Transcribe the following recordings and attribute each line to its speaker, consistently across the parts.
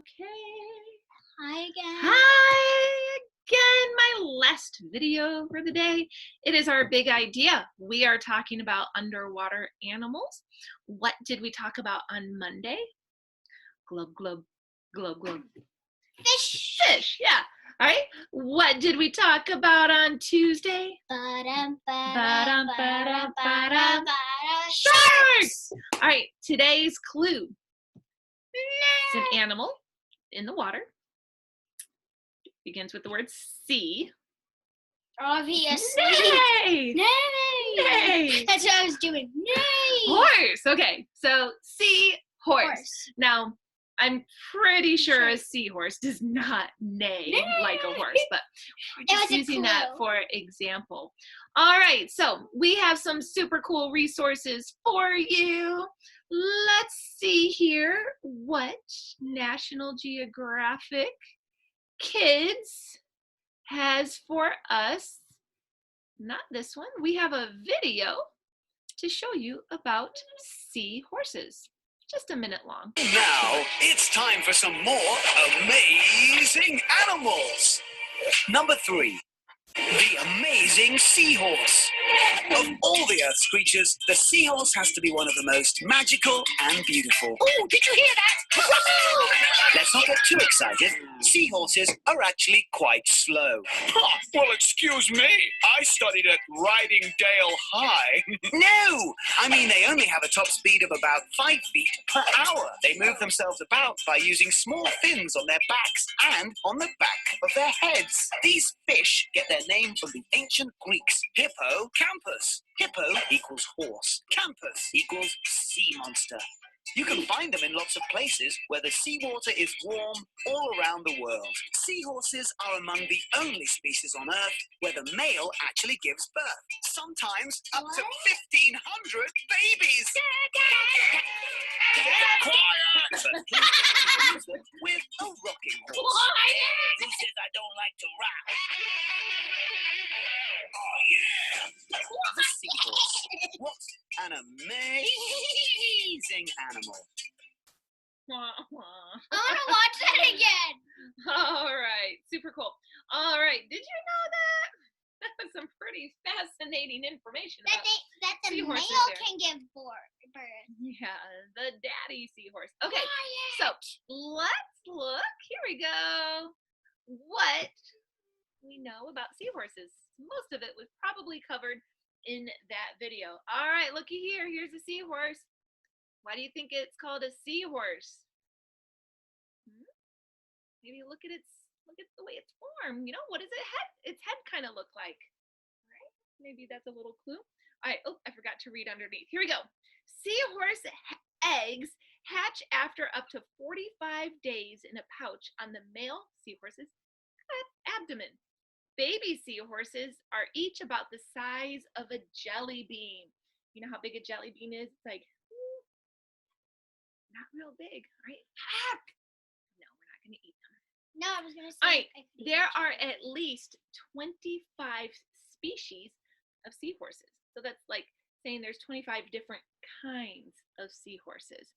Speaker 1: Okay.
Speaker 2: Hi again.
Speaker 1: Hi again, my last video for the day. It is our big idea. We are talking about underwater animals. What did we talk about on Monday? Glub, glub, glub, glub.
Speaker 2: Fish.
Speaker 1: Fish, yeah. All right. What did we talk about on Tuesday?
Speaker 2: Ba-dum,
Speaker 1: Ba-dum, ba-dum, ba-dum.
Speaker 2: Sharks.
Speaker 1: All right. Today's clue. It's an animal in the water. Begins with the word sea.
Speaker 2: Obviously.
Speaker 1: Nay!
Speaker 2: Nay.
Speaker 1: Nay!
Speaker 2: That's what I was doing. Nay.
Speaker 1: Horse. Okay, so seahorse.
Speaker 2: Horse.
Speaker 1: Now, I'm pretty sure a seahorse does not neigh like a horse, but we're just using that for example. All right, so we have some super cool resources for you. Let's see here what National Geographic Kids has for us. Not this one. We have a video to show you about seahorses. Just a minute long.
Speaker 3: Now it's time for some more amazing animals. Number 3, the amazing seahorse. Of all the Earth's creatures, the seahorse has to be one of the most magical and beautiful. Oh, did you hear that? Let's not get too excited. Seahorses are actually quite slow. Well, excuse me. I studied at Ridingdale High. No! I mean, they only have a top speed of about 5 feet per hour. They move themselves about by using small fins on their backs and on the back of their heads. These fish get their name from the ancient Greeks. Hippocampus. Hippo equals horse. Campus equals sea monster. You can find them in lots of places where the seawater is warm all around the world. Seahorses are among the only species on Earth where the male actually gives birth. Sometimes up to 1,500 babies. Quiet! But please don't confuse them with a rocking horse. Who says I don't like to rock? Oh yeah! The seahorse. What an amazing animal.
Speaker 2: I want to watch that again.
Speaker 1: All right, super cool. All right, did you know that? That was some pretty fascinating information
Speaker 2: That
Speaker 1: about
Speaker 2: the
Speaker 1: seahorses
Speaker 2: male
Speaker 1: there.
Speaker 2: can give birth.
Speaker 1: Yeah, the daddy seahorse. Okay, so let's look. Here we go. What we know about seahorses. Most of it was probably covered in that video. All right, looky here. Here's a seahorse. Why do you think it's called a seahorse? Maybe look at the way it's formed. You know, what does its head kind of look like? All right, maybe that's a little clue. All right, oh, I forgot to read underneath. Here we go. Seahorse eggs hatch after up to 45 days in a pouch on the male seahorse's abdomen. Baby seahorses are each about the size of a jelly bean. You know how big a jelly bean is? It's like, not real big, right? No, we're not going to eat them.
Speaker 2: No, I was going to say.
Speaker 1: All right, there are at least 25 species of seahorses. So that's like saying there's 25 different kinds of seahorses.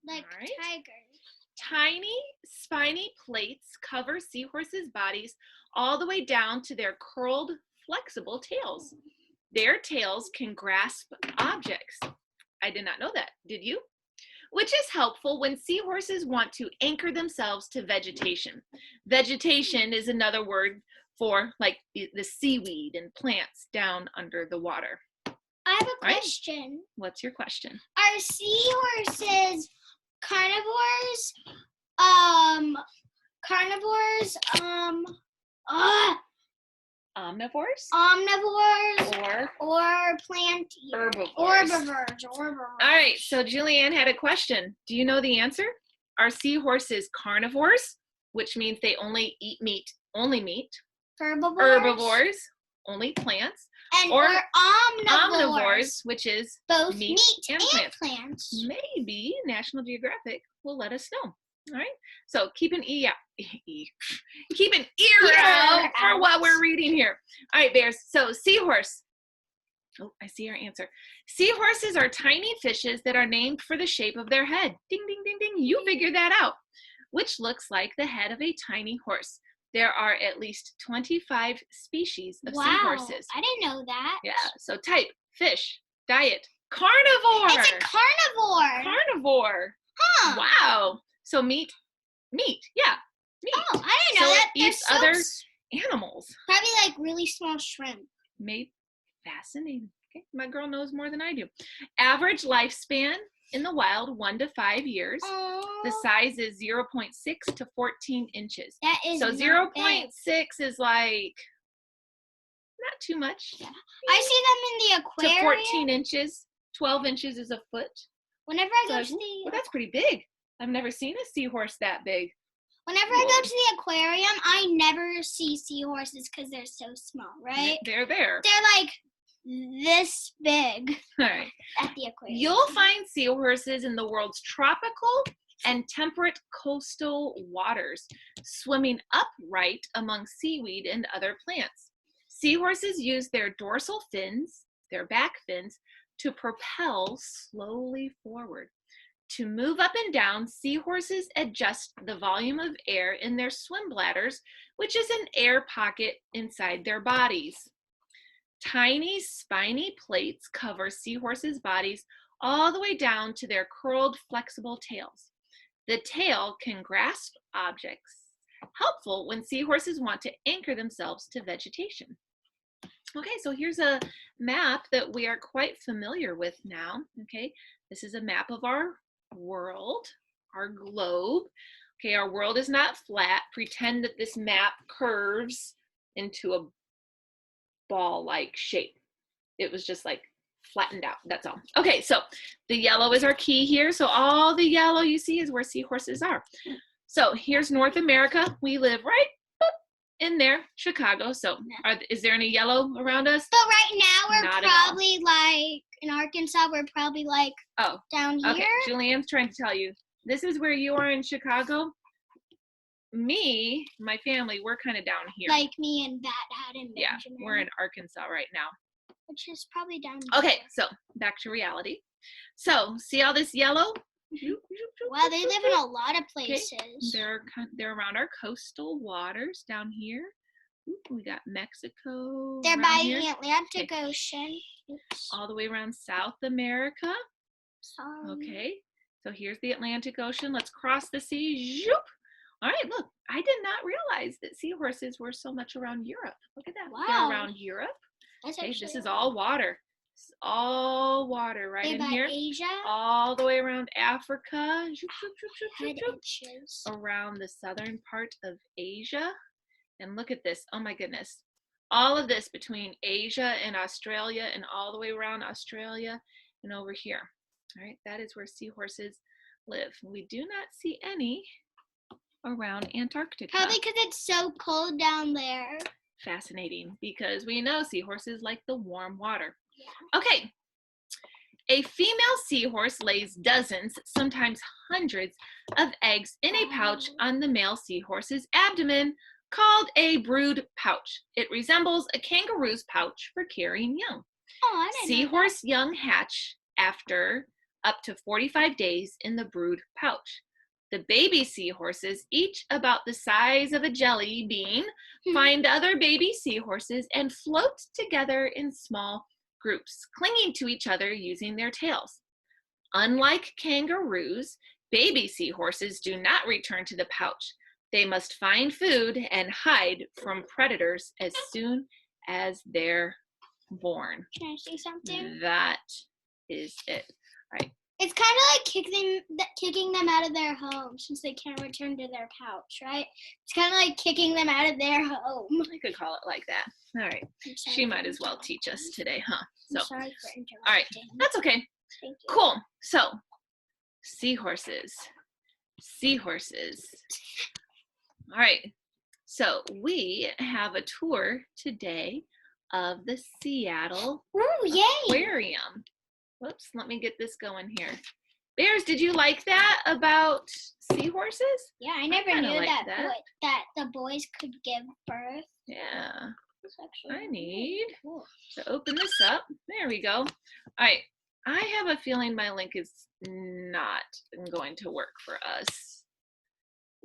Speaker 2: Like tigers.
Speaker 1: Tiny spiny plates cover seahorses' bodies all the way down to their curled, flexible tails. Their tails can grasp objects. I did not know that. Did you? Which is helpful when seahorses want to anchor themselves to vegetation. Vegetation is another word for like the seaweed and plants down under the water.
Speaker 2: I have a question.
Speaker 1: Right? What's your question?
Speaker 2: Are seahorses carnivores?
Speaker 1: Omnivores?
Speaker 2: Omnivores or plant
Speaker 1: herbivores.
Speaker 2: Herbivores.
Speaker 1: All right, so Julianne had a question. Do you know the answer? Are seahorses carnivores, which means they only eat meat, herbivores, only plants, or omnivores, which is
Speaker 2: both
Speaker 1: meat and
Speaker 2: plants.
Speaker 1: Maybe National Geographic will let us know. All right, so keep an ear out for what we're reading here. All right, bears. So seahorse. Oh, I see our answer. Seahorses are tiny fishes that are named for the shape of their head. Ding, ding, ding, ding. You figured that out. which looks like the head of a tiny horse. There are at least 25 species of seahorses.
Speaker 2: I didn't know that.
Speaker 1: Yeah, so type, fish, diet, carnivore.
Speaker 2: It's a carnivore.
Speaker 1: Carnivore.
Speaker 2: Huh.
Speaker 1: Wow. So meat, yeah, meat.
Speaker 2: Oh, I didn't know
Speaker 1: So
Speaker 2: that.
Speaker 1: it eats other animals.
Speaker 2: Probably like really small shrimp.
Speaker 1: Maybe. Fascinating. Okay, my girl knows more than I do. Average lifespan in the wild, 1 to 5 years.
Speaker 2: Aww.
Speaker 1: The size is 0.6 to 14 inches.
Speaker 2: That is
Speaker 1: So
Speaker 2: not
Speaker 1: 0.6
Speaker 2: big.
Speaker 1: is like not too much.
Speaker 2: Yeah. I see them in the aquarium.
Speaker 1: To 14 inches. 12 inches is a foot.
Speaker 2: Whenever I
Speaker 1: So
Speaker 2: go to the...
Speaker 1: well, that's pretty big. I've never seen a seahorse that big.
Speaker 2: Whenever I go to the aquarium, I never see seahorses because they're so small, right?
Speaker 1: They're there.
Speaker 2: They're like this big
Speaker 1: All right.
Speaker 2: at the aquarium.
Speaker 1: You'll find seahorses in the world's tropical and temperate coastal waters, swimming upright among seaweed and other plants. Seahorses use their dorsal fins, their back fins, to propel slowly forward. To move up and down, seahorses adjust the volume of air in their swim bladders, which is an air pocket inside their bodies. Tiny spiny plates cover seahorses' bodies all the way down to their curled, flexible tails. The tail can grasp objects, helpful when seahorses want to anchor themselves to vegetation. Okay, so here's a map that we are quite familiar with now. Okay, this is a map of our world, our globe. Okay, our world is not flat. Pretend that this map curves into a ball-like shape. It was just like flattened out, that's all. Okay, so the yellow is our key here. So all the yellow you see is where seahorses are. So here's North America. We live right in there, Chicago. So is there any yellow around us?
Speaker 2: But right now we're
Speaker 1: Not
Speaker 2: probably like, in Arkansas, we're probably like down here.
Speaker 1: Okay, Julianne's trying to tell you. This is where you are in Chicago. Me, my family, we're kind of down here.
Speaker 2: Like me and Dad and Benjamin.
Speaker 1: Yeah, we're in Arkansas right now.
Speaker 2: Which is probably down
Speaker 1: Okay, so back to reality. So see all this yellow?
Speaker 2: Wow, they live in a lot of places.
Speaker 1: Okay. They're around our coastal waters down here. Ooh, we got Mexico.
Speaker 2: They're by
Speaker 1: here.
Speaker 2: the Atlantic Ocean. Oops.
Speaker 1: All the way around South America. Okay, so here's the Atlantic Ocean. Let's cross the sea. Zoop. All right, look, I did not realize that seahorses were so much around Europe. Look at that.
Speaker 2: Wow.
Speaker 1: They're around Europe. Okay, this is
Speaker 2: Wow.
Speaker 1: all water. It's all water right in here.
Speaker 2: Asia.
Speaker 1: All the way around Africa.
Speaker 2: Inches.
Speaker 1: Around the southern part of Asia. And look at this. Oh my goodness. All of this between Asia and Australia and all the way around Australia and over here. All right, that is where seahorses live. We do not see any around Antarctica.
Speaker 2: Probably because it's so cold down there.
Speaker 1: Fascinating, because we know seahorses like the warm water. Okay, a female seahorse lays dozens, sometimes hundreds, of eggs in a pouch on the male seahorse's abdomen called a brood pouch. It resembles a kangaroo's pouch for carrying young.
Speaker 2: Oh, I didn't know that.
Speaker 1: Seahorse young hatch after up to 45 days in the brood pouch. The baby seahorses, each about the size of a jelly bean, find other baby seahorses and float together in small groups, clinging to each other using their tails. Unlike kangaroos, baby seahorses do not return to the pouch. They must find food and hide from predators as soon as they're born.
Speaker 2: Can I say something?
Speaker 1: That is it. All right.
Speaker 2: It's kind of like kicking them out of their home since they can't return to their pouch, right? It's kind of like kicking them out of their home.
Speaker 1: I could call it like that. All right. She might as well teach us today, huh?
Speaker 2: I'm sorry for interrupting.
Speaker 1: All right. That's okay.
Speaker 2: Thank you.
Speaker 1: Cool. So, seahorses. Seahorses. All right. So, we have a tour today of the Seattle Aquarium. Whoops, let me get this going here. Bears, did you like that about seahorses?
Speaker 2: Yeah, I never knew
Speaker 1: like
Speaker 2: that the boys could give birth.
Speaker 1: Yeah.
Speaker 2: That's actually
Speaker 1: I need
Speaker 2: cool.
Speaker 1: to open this up. There we go. All right. I have a feeling my link is not going to work for us.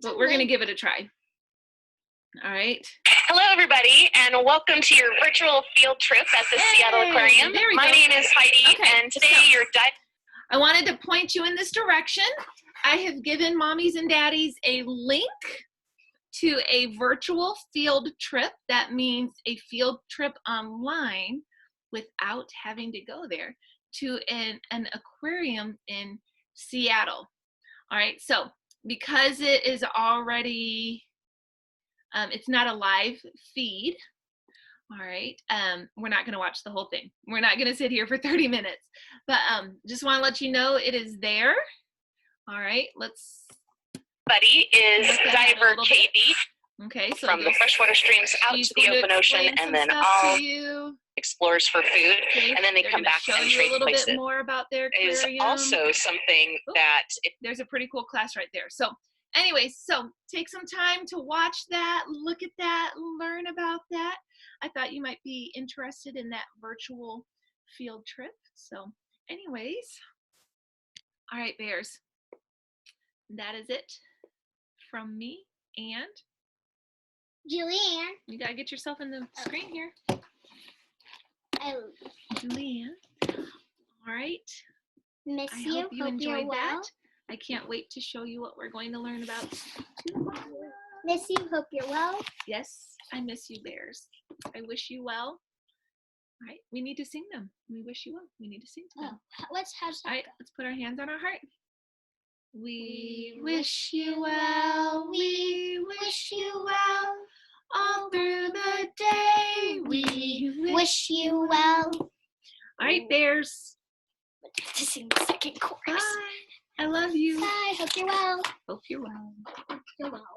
Speaker 1: but we're going to give it a try. All right.
Speaker 4: Hello, everybody, and welcome to your virtual field trip at the Seattle Aquarium.
Speaker 1: There we
Speaker 4: My
Speaker 1: go.
Speaker 4: name is Heidi,
Speaker 1: Okay,
Speaker 4: and today
Speaker 1: so-
Speaker 4: you're
Speaker 1: I wanted to point you in this direction. I have given mommies and daddies a link to a virtual field trip. That means a field trip online without having to go there, to an aquarium in Seattle. All right, so because it is already, it's not a live feed, all right, we're not gonna watch the whole thing. We're not gonna sit here for 30 minutes, but just wanna let you know it is there. All right, let's.
Speaker 4: Buddy is
Speaker 1: look at it a
Speaker 4: Diver
Speaker 1: little bit.
Speaker 4: Katie
Speaker 1: Okay, so
Speaker 4: from the freshwater streams out
Speaker 1: she's
Speaker 4: to the
Speaker 1: going
Speaker 4: open ocean,
Speaker 1: explain
Speaker 4: and
Speaker 1: some
Speaker 4: then
Speaker 1: stuff
Speaker 4: all
Speaker 1: to you.
Speaker 4: explores for food,
Speaker 1: Okay,
Speaker 4: and then they
Speaker 1: they're
Speaker 4: come
Speaker 1: gonna
Speaker 4: back
Speaker 1: show
Speaker 4: and
Speaker 1: you
Speaker 4: trade
Speaker 1: a little
Speaker 4: places.
Speaker 1: bit more about their
Speaker 4: It is
Speaker 1: aquarium.
Speaker 4: also something that
Speaker 1: There's a pretty cool class right there. So anyway, so take some time to watch that, look at that, learn about that. I thought you might be interested in that virtual field trip. So anyways, all right, bears, that is it from me. And
Speaker 2: Julianne.
Speaker 1: you gotta get yourself in the screen here.
Speaker 2: I
Speaker 1: Julianne. All right.
Speaker 2: miss
Speaker 1: I
Speaker 2: you.
Speaker 1: hope you
Speaker 2: you're
Speaker 1: enjoyed that.
Speaker 2: well.
Speaker 1: I can't wait to show you what we're going to learn about.
Speaker 2: Miss you. Hope you're well.
Speaker 1: Yes, I miss you, bears. I wish you well. All right, we need to sing them. We wish you well. We need to sing to them.
Speaker 2: How's
Speaker 1: All
Speaker 2: that
Speaker 1: right,
Speaker 2: go?
Speaker 1: let's put our hands on our heart. We
Speaker 2: We
Speaker 1: wish you well. We wish you well. All through the day. We
Speaker 2: Wish you well.
Speaker 1: All right, bears.
Speaker 2: To sing the second chorus.
Speaker 1: Bye. I love you.
Speaker 2: Bye. Hope you're well.
Speaker 1: Hope you're well.
Speaker 2: You're well.